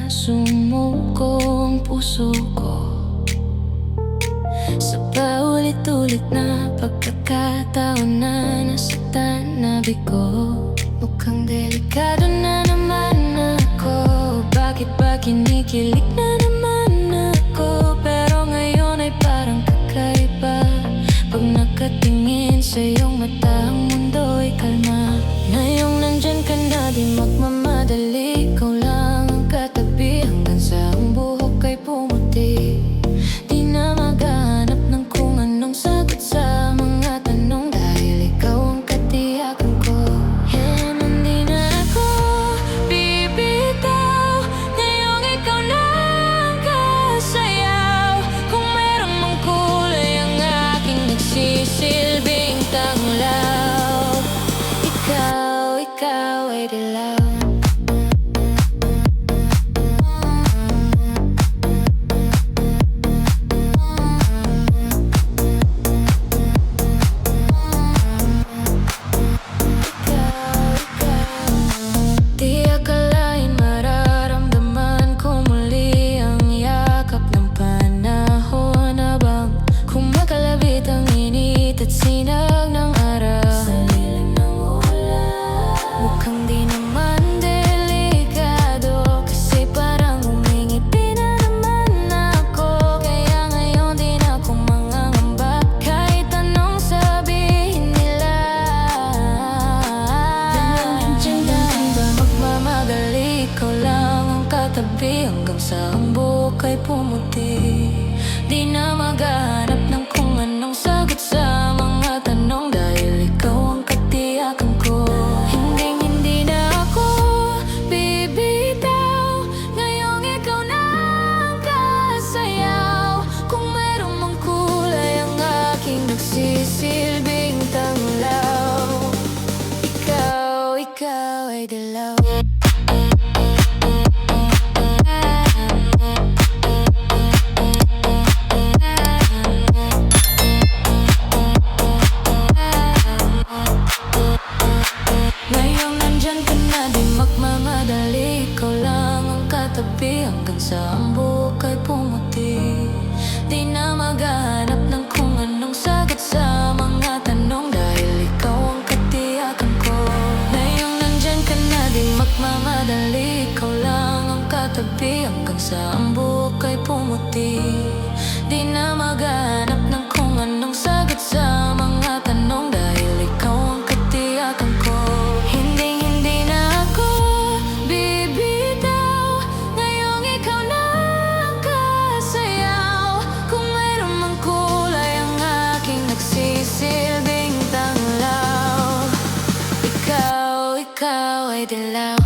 sumuko ang puso ko sa paulit-ulit na pagkakataon na nasaktan na bigo. Mukhang delikado na naman ako. Bakit ba kinikilig na naman ako? Pero ngayon ay parang kakaiba. Pag nakatingin sa iyong mata, ang mundo ay kalma. Ngayong nandyan ka na, di magmamadali. Ikaw lang ang katabi hanggang sa ang buhok ay pumuti. Di na maghanap ng kung anong sagot sa mga tanong, dahil ikaw ang katiyakan ko. And hindi na ako bibitaw. Ngayong ikaw na ang kasayaw. Kung meron mang kulay ang aking nagsisilbing tanglaw. Ikaw ay dilaw. Sinag ng araw sa lilim ng ulan. Mukhang di naman delikado, kasi parang humingiti na naman ako. Kaya ngayon di na ako mangangamba, kahit anong sabihin nila. Nandiyan ba magmamadali? Ikaw lang ang katabi hanggang sa ang buhok ay pumuti. Di na maghahanap ng kung anong sagot sa mga tanong, dahil ikaw ang katiyakan ko. Hindi na ako bibitaw. Ngayong ikaw na ang kasayaw. Kung meron mang kulay ang aking nagsisilbing tanglaw. Ikaw ay dilaw. Hanggang sa ang buhok ay pumuti. Di na maghahanap ng kung anong sagot sa mga tanong, dahil ikaw ang katiyakan ko. Ngayong nandyan ka na, di magmamadali. Ikaw lang ang katabi hanggang sa ang buhok ay pumuti. Di na maghahanap ng kung anong sagot sa mga tanong, dahil ikaw ang katiyakan ko. Hindi na ako bibitaw. Ngayong ikaw na ang kasayaw. Kung meron mang kulay ang aking nagsisilbing tanglaw. Ikaw ay dilaw.